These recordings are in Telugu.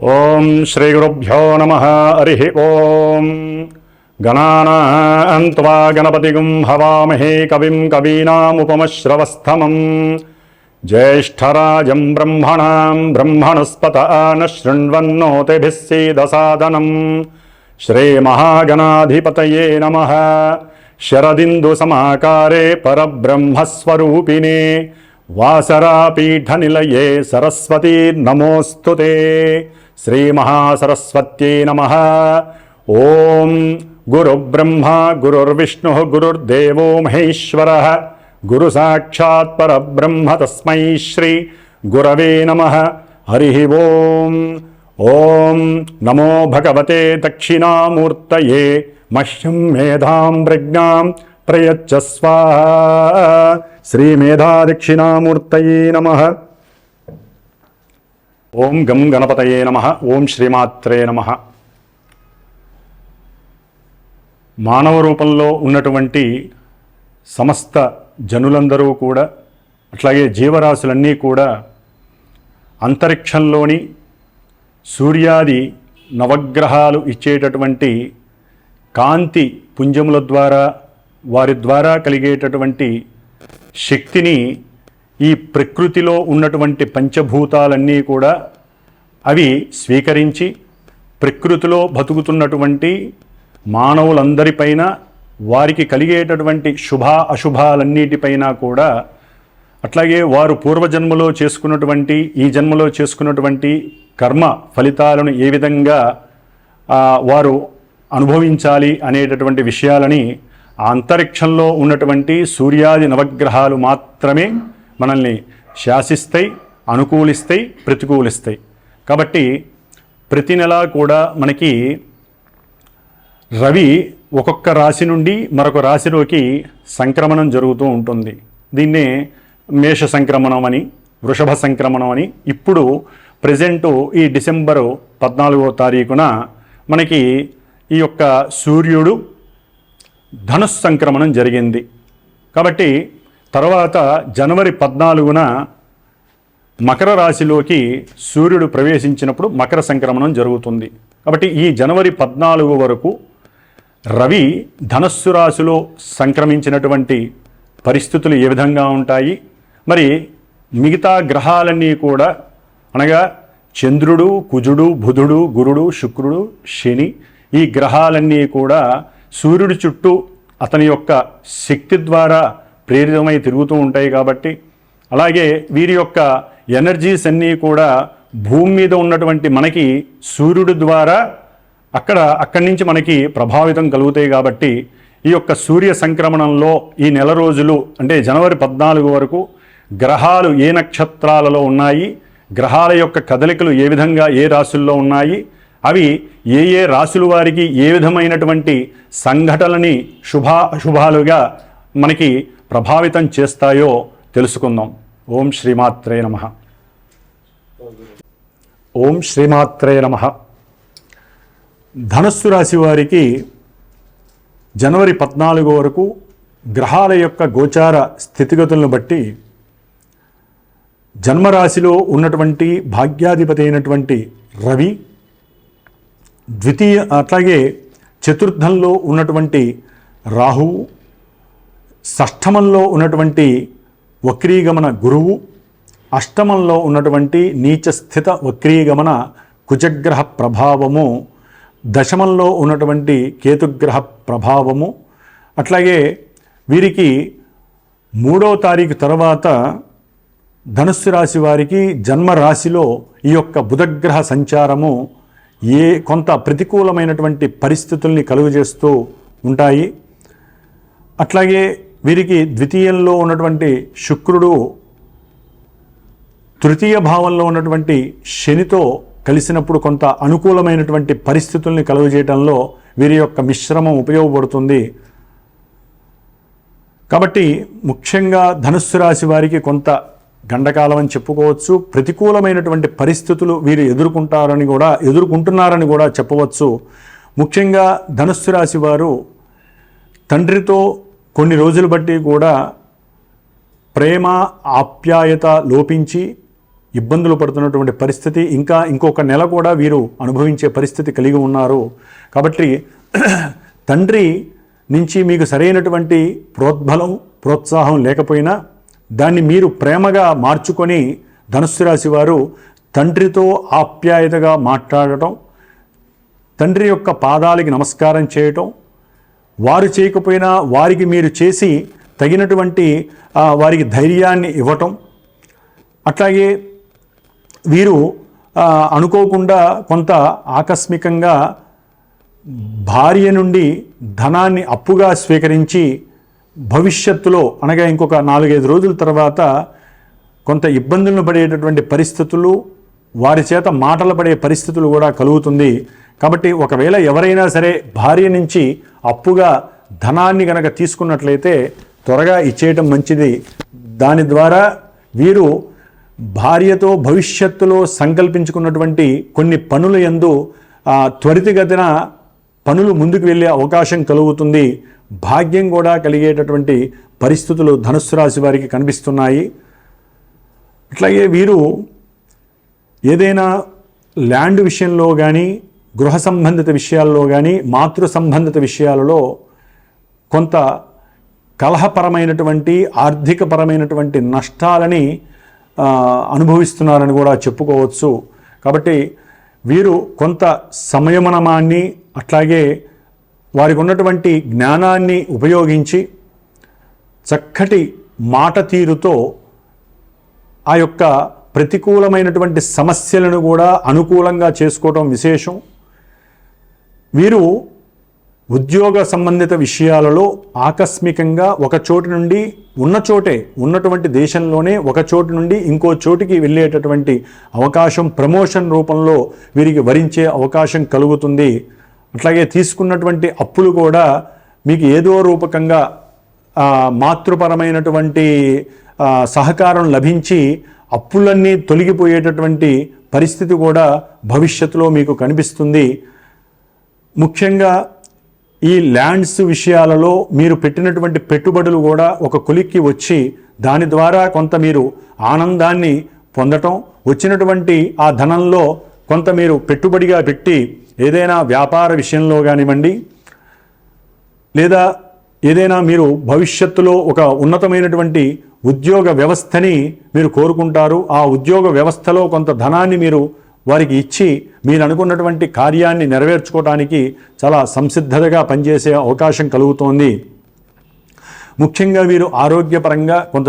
ఓం శ్రీ గురుభ్యో నమః. హరి ఓం. గణానాం త్వా గణపతిగుం హవామహే కవిం కవీనాముపమశ్రవస్తమం జ్యేష్ఠరాజం బ్రహ్మణాం బ్రహ్మణస్పత న శృణ్వన్నోతిభిः సీదసాదనం. శ్రీమహాగణాధిపతయే నమః. శరదిందుసమాకారే పరబ్రహ్మస్వరూపిణే వాసరాపీఠనిలయే సరస్వతీ నమోస్తుతే. శ్రీమహాసరస్వత్యై నమః. ఓం గురుబ్రహ్మ గురుర్విష్ణుః గురుర్దేవో మహేశ్వరః గురు సాక్షాత్ పరబ్రహ్మ తస్మై శ్రీ గురవే నమః. హరి ఓం. ఓం నమో భగవతే దక్షిణామూర్తయే మహ్యం మేధాం ప్రజ్ఞాం ప్రయచ్చ స్వాహా. శ్రీ మేధా దక్షిణామూర్తయే నమః. ఓం గం గణపతయే నమః. ఓం శ్రీమాత్రే నమః. మానవ రూపంలో ఉన్నటువంటి సమస్త జనులందరూ కూడా, అట్లాగే జీవరాశులన్నీ కూడా అంతరిక్షంలోని సూర్యాది నవగ్రహాలు ఇచ్చేటటువంటి కాంతి పుంజముల ద్వారా, వారి ద్వారా కలిగేటటువంటి శక్తిని ఈ ప్రకృతిలో ఉన్నటువంటి పంచభూతాలన్నీ కూడా అవి స్వీకరించి ప్రకృతిలో బతుకుతున్నటువంటి మానవులందరిపైన, వారికి కలిగేటటువంటి శుభ అశుభాలన్నిటిపైన కూడా, అట్లాగే వారు పూర్వజన్మలో చేసుకున్నటువంటి, ఈ జన్మలో చేసుకున్నటువంటి కర్మ ఫలితాలను ఏ విధంగా వారు అనుభవించాలి అనేటటువంటి విషయాలని ఆ అంతరిక్షంలో ఉన్నటువంటి సూర్యాది నవగ్రహాలు మాత్రమే మనల్ని శాసిస్తాయి, అనుకూలిస్తాయి, ప్రతికూలిస్తాయి. కాబట్టి ప్రతి నెలా కూడా మనకి రవి ఒక్కొక్క రాశి నుండి మరొక రాశిలోకి సంక్రమణం జరుగుతూ ఉంటుంది. దీన్నే మేష సంక్రమణం అని, వృషభ సంక్రమణం అని. ఇప్పుడు ప్రజెంటు ఈ డిసెంబరు 14వ తారీఖున మనకి ఈ యొక్క సూర్యుడు ధనుస్సు సంక్రమణం జరిగింది. కాబట్టి తర్వాత జనవరి 14న మకర రాశిలోకి సూర్యుడు ప్రవేశించినప్పుడు మకర సంక్రమణం జరుగుతుంది. కాబట్టి ఈ జనవరి 14 వరకు రవి ధనస్సు రాశిలో సంక్రమించినటువంటి పరిస్థితులు ఏ విధంగా ఉంటాయి, మరి మిగతా గ్రహాలన్నీ కూడా, అనగా చంద్రుడు, కుజుడు, బుధుడు, గురుడు, శుక్రుడు, శని, ఈ గ్రహాలన్నీ కూడా సూర్యుడి చుట్టూ అతని యొక్క శక్తి ద్వారా ప్రేరితమై తిరుగుతూ ఉంటాయి. కాబట్టి అలాగే వీరి యొక్క ఎనర్జీస్ అన్నీ కూడా భూమి మీద ఉన్నటువంటి మనకి సూర్యుడి ద్వారా అక్కడి నుంచి మనకి ప్రభావితం కలుగుతాయి. కాబట్టి ఈ యొక్క సూర్య సంక్రమణంలో ఈ నెల రోజులు, అంటే జనవరి 14 వరకు గ్రహాలు ఏ నక్షత్రాలలో ఉన్నాయి, గ్రహాల యొక్క కదలికలు ఏ విధంగా ఏ రాశుల్లో ఉన్నాయి, అవి ఏ ఏ రాశుల వారికి ఏ విధమైనటువంటి సంఘటనలని అశుభాలుగా మనకి ప్రభావితం చేస్తాయో తెలుసుకుందాం. ఓం శ్రీమాత్రే నమః. ఓం శ్రీమాత్రే నమః. ధనస్సు రాశి వారికి జనవరి 14 వరకు గ్రహాల యొక్క గోచార స్థితిగతులను బట్టి జన్మరాశిలో ఉన్నటువంటి భాగ్యాధిపతి అయినటువంటి రవి, ద్వితీయ అట్లాగే చతుర్థంలో ఉన్నటువంటి రాహువు, షష్ఠమంలో ఉన్నటువంటి వక్రీగమన గురువు, అష్టమంలో ఉన్నటువంటి నీచస్థిత వక్రీగమన కుజగ్రహ ప్రభావము, దశమంలో ఉన్నటువంటి కేతుగ్రహ ప్రభావము, అట్లాగే వీరికి 3వ తారీఖు తర్వాత ధనుస్సు రాశి వారికి జన్మరాశిలో ఈ యొక్క బుధగ్రహ సంచారము కొంత ప్రతికూలమైనటువంటి పరిస్థితుల్ని కలుగజేస్తూ ఉంటాయి. అట్లాగే వీరికి ద్వితీయంలో ఉన్నటువంటి శుక్రుడు తృతీయ భావంలో ఉన్నటువంటి శనితో కలిసినప్పుడు కొంత అనుకూలమైనటువంటి పరిస్థితుల్ని కలుగజేయడంలో వీరి యొక్క మిశ్రమం ఉపయోగపడుతుంది. కాబట్టి ముఖ్యంగా ధనుస్సు రాశి వారికి కొంత గండకాలం అని చెప్పుకోవచ్చు. ప్రతికూలమైనటువంటి పరిస్థితులు వీరు ఎదుర్కొంటున్నారని కూడా చెప్పవచ్చు. ముఖ్యంగా ధనుస్సు రాశి వారు తండ్రితో కొన్ని రోజులు బట్టి కూడా ప్రేమ ఆప్యాయత లోపించి ఇబ్బందులు పడుతున్నటువంటి పరిస్థితి, ఇంకా ఇంకొక నెల కూడా వీరు అనుభవించే పరిస్థితి కలిగి ఉన్నారు. కాబట్టి తండ్రి నుంచి మీకు సరైనటువంటి ప్రోద్బలం ప్రోత్సాహం లేకపోయినా దాన్ని మీరు ప్రేమగా మార్చుకొని ధనుస్సు రాశి వారు తండ్రితో ఆప్యాయతగా మాట్లాడటం, తండ్రి యొక్క పాదాలకి నమస్కారం చేయటం, వారు చేయకపోయినా వారికి మీరు చేసి తగినటువంటి వారికి ధైర్యాన్ని ఇవ్వటం, అట్లాగే వీరు అనుకోకుండా కొంత ఆకస్మికంగా భార్య నుండి ధనాన్ని అప్పుగా స్వీకరించి భవిష్యత్తులో అనగా ఇంకొక 4-5 రోజుల తర్వాత కొంత ఇబ్బందులను పడేటటువంటి పరిస్థితులు, వారి చేత మాటలు పడే పరిస్థితులు కూడా కలుగుతుంది. కాబట్టి ఒకవేళ ఎవరైనా సరే భార్య నుంచి అప్పుగా ధనాన్ని కనుక తీసుకున్నట్లయితే త్వరగా ఇచ్చేయటం మంచిది. దాని ద్వారా వీరు భార్యతో భవిష్యత్తులో సంకల్పించుకున్నటువంటి కొన్ని పనుల యందు త్వరితగతిన పనులు ముందుకు వెళ్ళే అవకాశం కలుగుతుంది. భాగ్యం కూడా కలిగేటటువంటి పరిస్థితులు ధనుస్సు రాశి వారికి కనిపిస్తున్నాయి. అట్లాగే వీరు ఏదైనా ల్యాండ్ విషయంలో కానీ, గృహ సంబంధిత విషయాల్లో కానీ, మాతృ సంబంధిత విషయాలలో కొంత కలహపరమైనటువంటి ఆర్థికపరమైనటువంటి నష్టాలని అనుభవిస్తున్నారని కూడా చెప్పుకోవచ్చు. కాబట్టి వీరు కొంత సంయమనాన్ని అట్లాగే వారికి ఉన్నటువంటి జ్ఞానాన్ని ఉపయోగించి చక్కటి మాట తీరుతో ఆ యొక్క ప్రతికూలమైనటువంటి సమస్యలను కూడా అనుకూలంగా చేసుకోవడం విశేషం. వీరు ఉద్యోగ సంబంధిత విషయాలలో ఆకస్మికంగా ఒక చోటు నుండి ఉన్నటువంటి దేశంలోనే ఒక చోటు నుండి ఇంకో చోటికి వెళ్ళేటటువంటి అవకాశం, ప్రమోషన్ రూపంలో వీరికి వరించే అవకాశం కలుగుతుంది. అట్లాగే తీసుకున్నటువంటి అప్పులు కూడా మీకు ఏదో రూపకంగా మాతృపరమైనటువంటి సహకారం లభించి అప్పులన్నీ తొలగిపోయేటటువంటి పరిస్థితి కూడా భవిష్యత్తులో మీకు కనిపిస్తుంది. ముఖ్యంగా ఈ ల్యాండ్స్ విషయాలలో మీరు పెట్టినటువంటి పెట్టుబడులు కూడా ఒక కొలిక్కి వచ్చి దాని ద్వారా కొంత మీరు ఆనందాన్ని పొందటం, వచ్చినటువంటి ఆ ధనంలో కొంత మీరు పెట్టుబడిగా పెట్టి ఏదైనా వ్యాపార విషయంలో కానివ్వండి, లేదా ఏదైనా మీరు భవిష్యత్తులో ఒక ఉన్నతమైనటువంటి ఉద్యోగ వ్యవస్థని మీరు కోరుకుంటారు. ఆ ఉద్యోగ వ్యవస్థలో కొంత ధనాన్ని మీరు వారికి ఇచ్చి మీరు అనుకున్నటువంటి కార్యాన్ని నెరవేర్చుకోవడానికి చాలా సంసిద్ధతగా పనిచేసే అవకాశం కలుగుతోంది. ముఖ్యంగా వీరు ఆరోగ్యపరంగా కొంత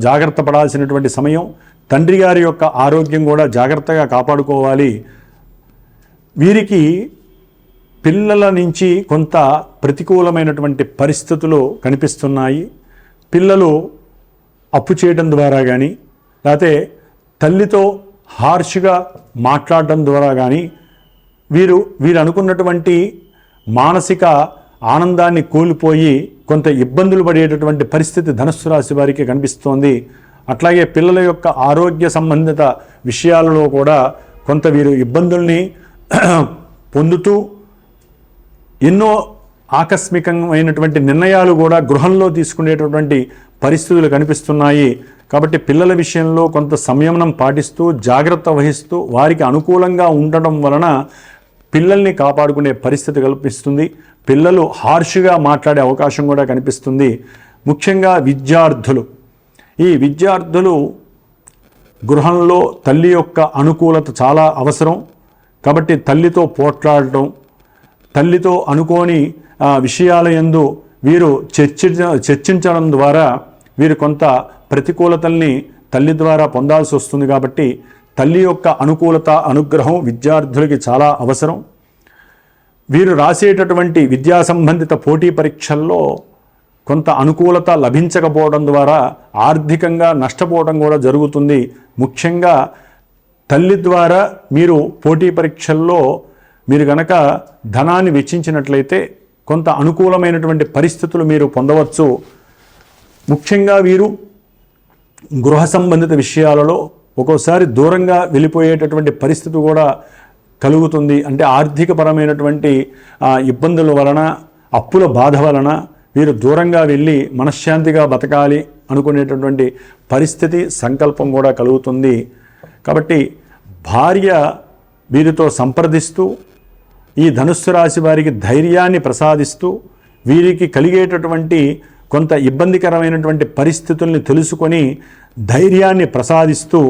జాగ్రత్త పడాల్సినటువంటి సమయం. తండ్రి గారి యొక్క ఆరోగ్యం కూడా జాగ్రత్తగా కాపాడుకోవాలి. వీరికి పిల్లల నుంచి కొంత ప్రతికూలమైనటువంటి పరిస్థితులు కనిపిస్తున్నాయి. పిల్లలు అప్పు చేయడం ద్వారా కానీ, లేకపోతే తల్లితో హార్ష్గా మాట్లాడడం ద్వారా కానీ వీరు అనుకున్నటువంటి మానసిక ఆనందాన్ని కోల్పోయి కొంత ఇబ్బందులు పడేటటువంటి పరిస్థితి ధనుస్సు రాశి వారికి కనిపిస్తోంది. అట్లాగే పిల్లల యొక్క ఆరోగ్య సంబంధిత విషయాలలో కూడా కొంత వీరు ఇబ్బందుల్ని పొందుతూ ఎన్నో ఆకస్మికమైనటువంటి నిర్ణయాలు కూడా గృహంలో తీసుకునేటటువంటి పరిస్థితులు కనిపిస్తున్నాయి. కాబట్టి పిల్లల విషయంలో కొంత సంయమనం పాటిస్తూ జాగ్రత్త వహిస్తూ వారికి అనుకూలంగా ఉండడం వలన పిల్లల్ని కాపాడుకునే పరిస్థితి కల్పిస్తుంది. పిల్లలు హార్ష్గా మాట్లాడే అవకాశం కూడా కనిపిస్తుంది. ముఖ్యంగా ఈ విద్యార్థులు గృహంలో తల్లి యొక్క అనుకూలత చాలా అవసరం. కాబట్టి తల్లితో పోట్లాడటం, తల్లితో అనుకోని విషయాల యందు వీరు చర్చించడం ద్వారా వీరు కొంత ప్రతికూలతల్ని తల్లి ద్వారా పొందాల్సి వస్తుంది. కాబట్టి తల్లి యొక్క అనుకూలత అనుగ్రహం విద్యార్థులకి చాలా అవసరం. వీరు రాసేటటువంటి విద్యా సంబంధిత పోటీ పరీక్షల్లో కొంత అనుకూలత లభించకపోవడం ద్వారా ఆర్థికంగా నష్టపోవడం కూడా జరుగుతుంది. ముఖ్యంగా తల్లి ద్వారా మీరు పోటీ పరీక్షల్లో మీరు గనక ధనాన్ని వెచ్చించినట్లయితే కొంత అనుకూలమైనటువంటి పరిస్థితులు మీరు పొందవచ్చు. ముఖ్యంగా వీరు గృహ సంబంధిత విషయాలలో ఒక్కోసారి దూరంగా వెళ్ళిపోయేటటువంటి పరిస్థితి కూడా కలుగుతుంది. అంటే ఆర్థికపరమైనటువంటి ఇబ్బందుల వలన, అప్పుల బాధ వలన వీరు దూరంగా వెళ్ళి మనశ్శాంతిగా బతకాలి అనుకునేటటువంటి పరిస్థితి, సంకల్పం కూడా కలుగుతుంది. కాబట్టి భార్య వీరితో సంప్రదిస్తూ ఈ ధనుస్సు రాశి వారికి ధైర్యాన్ని ప్రసాదిస్తూ వీరికి కలిగేటటువంటి కొంత ఇబ్బందికరమైనటువంటి పరిస్థితుల్ని తెలుసుకొని ధైర్యాన్ని ప్రసాదిస్తూ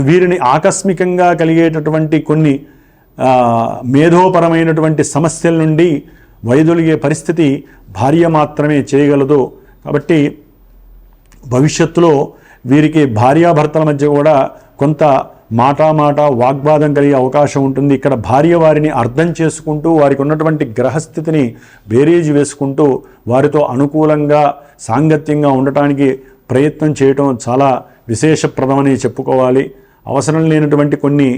వీరిని ఆకస్మికంగా కలిగేటటువంటి కొన్ని మేధోపరమైనటువంటి సమస్యల నుండి వైదొలిగే పరిస్థితి భార్య మాత్రమే చేయగలదు. కాబట్టి భవిష్యత్తులో వీరికి భార్యాభర్తల మధ్య కూడా కొంత మాట వాగ్వాదం కలిగే అవకాశం ఉంటుంది. ఇక్కడ భార్య వారిని అర్థం చేసుకుంటూ వారికి ఉన్నటువంటి గ్రహస్థితిని బేరీజు వేసుకుంటూ వారితో అనుకూలంగా సాంగత్యంగా ఉండటానికి ప్రయత్నం చేయటం చాలా విశేషప్రదమని చెప్పుకోవాలి. అవసరం లేనటువంటి కొన్ని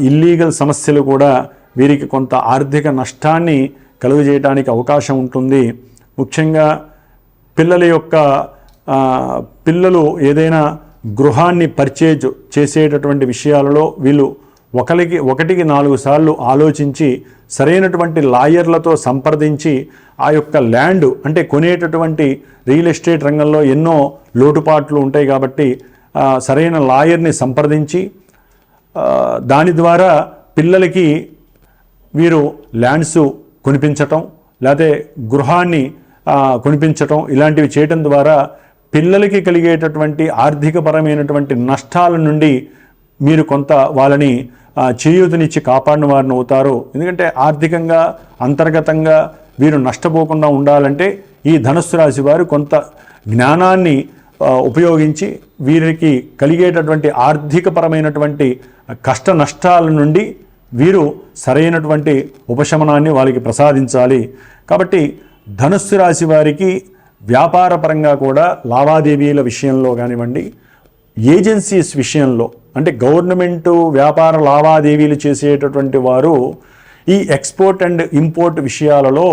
ఇల్లీగల్ సమస్యలు కూడా వీరికి కొంత ఆర్థిక నష్టాన్ని కలుగజేయడానికి అవకాశం ఉంటుంది. ముఖ్యంగా పిల్లలు ఏదైనా గృహాన్ని పర్చేజ్ చేసేటటువంటి విషయాలలో వీళ్ళు ఒకటికి 4 సార్లు ఆలోచించి సరైనటువంటి లాయర్లతో సంప్రదించి ఆ యొక్క ల్యాండ్ అంటే కొనేటటువంటి రియల్ ఎస్టేట్ రంగంలో ఎన్నో లోటుపాట్లు ఉంటాయి కాబట్టి సరైన లాయర్ని సంప్రదించి దాని ద్వారా పిల్లలకి వీరు ల్యాండ్స్ కొనిపించటం లేకపోతే గృహాన్ని కొనిపించటం ఇలాంటివి చేయటం ద్వారా పిల్లలకి కలిగేటటువంటి ఆర్థికపరమైనటువంటి నష్టాల నుండి మీరు కొంత వాళ్ళని చేయూతనిచ్చి కాపాడిన వారిని అవుతారు. ఎందుకంటే ఆర్థికంగా అంతర్గతంగా వీరు నష్టపోకుండా ఉండాలంటే ఈ ధనుస్సు రాశి వారు కొంత జ్ఞానాన్ని ఉపయోగించి వీరికి కలిగేటటువంటి ఆర్థికపరమైనటువంటి కష్ట నష్టాల నుండి వీరు సరైనటువంటి ఉపశమనాన్ని వాళ్ళకి ప్రసాదించాలి. కాబట్టి ధనుస్సు రాశి వారికి వ్యాపారపరంగా కూడా లావాదేవీల విషయంలో కానివ్వండి, ఏజెన్సీస్ విషయంలో అంటే గవర్నమెంటు వ్యాపార లావాదేవీలు చేసేటటువంటి వారు ఈ ఎక్స్పోర్ట్ అండ్ ఇంపోర్ట్ విషయాలలో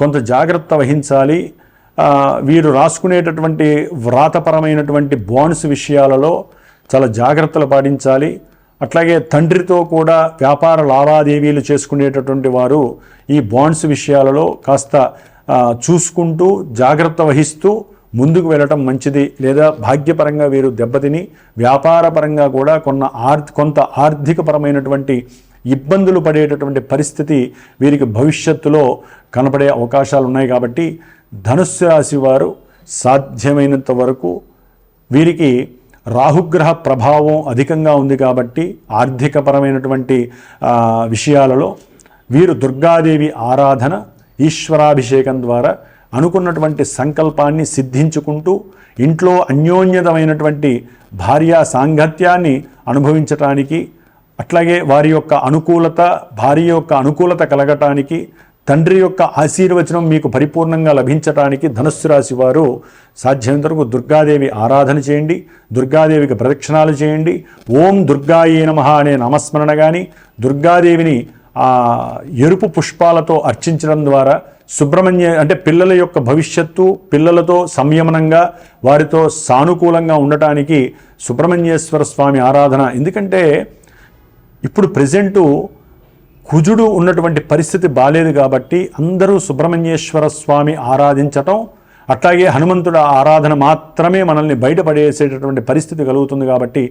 కొంత జాగ్రత్త వహించాలి. వీరు రాసుకునేటటువంటి వ్రాతపరమైనటువంటి బాండ్స్ విషయాలలో చాలా జాగ్రత్తలు పాటించాలి. అట్లాగే తండ్రితో కూడా వ్యాపార లావాదేవీలు చేసుకునేటటువంటి వారు ఈ బాండ్స్ విషయాలలో కాస్త చూసుకుంటూ జాగ్రత్త వహిస్తూ ముందుకు వెళ్ళటం మంచిది. లేదా భాగ్యపరంగా వీరు దెబ్బతిని వ్యాపారపరంగా కూడా కొంత ఆర్థికపరమైనటువంటి ఇబ్బందులు పడేటటువంటి పరిస్థితి వీరికి భవిష్యత్తులో కనపడే అవకాశాలు ఉన్నాయి. కాబట్టి ధనుస్సు రాశి వారు సాధ్యమైనంత వరకు వీరికి రాహుగ్రహ ప్రభావం అధికంగా ఉంది కాబట్టి ఆర్థికపరమైనటువంటి విషయాలలో వీరు దుర్గాదేవి ఆరాధన, ఈశ్వరాభిషేకం ద్వారా అనుకున్నటువంటి సంకల్పాన్ని సిద్ధించుకుంటూ ఇంట్లో అన్యోన్యతమైనటువంటి భార్యా సాంగత్యాన్ని అనుభవించటానికి, అట్లాగే వారి యొక్క అనుకూలత, భార్య యొక్క అనుకూలత కలగటానికి, తండ్రి యొక్క ఆశీర్వచనం మీకు పరిపూర్ణంగా లభించటానికి ధనుస్సు రాశి వారు సాధ్యమైనంత వరకు దుర్గాదేవి ఆరాధన చేయండి, దుర్గాదేవికి ప్రదక్షిణాలు చేయండి. ఓం దుర్గాయే నమః అనే నామస్మరణ కానీ, దుర్గాదేవిని ఎరుపు పుష్పాలతో అర్చించడం ద్వారా అంటే పిల్లల యొక్క భవిష్యత్తు, పిల్లలతో సంయమనంగా వారితో సానుకూలంగా ఉండటానికి సుబ్రహ్మణ్యేశ్వర స్వామి ఆరాధన. ఎందుకంటే ఇప్పుడు ప్రెజెంటు కుజుడు ఉన్నటువంటి పరిస్థితి బాలేదు కాబట్టి అందరూ సుబ్రహ్మణ్యేశ్వర స్వామి ఆరాధించటం, అట్లాగే హనుమంతుడి ఆరాధన మాత్రమే మనల్ని బయటపడేసేటటువంటి పరిస్థితి కలుగుతుంది. కాబట్టి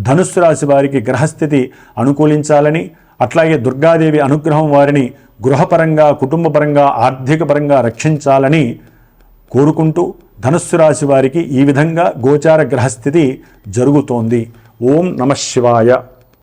ధనుస్సు రాశి వారికి గ్రహస్థితి అనుకూలించాలని, అట్లాగే దుర్గాదేవి అనుగ్రహం వారిని గృహపరంగా, కుటుంబపరంగా, ఆర్థికపరంగా రక్షించాలని కోరుకుంటూ ధనుస్సు రాశి వారికి ఈ విధంగా గోచార గ్రహస్థితి జరుగుతోంది. ఓం నమః శివాయ.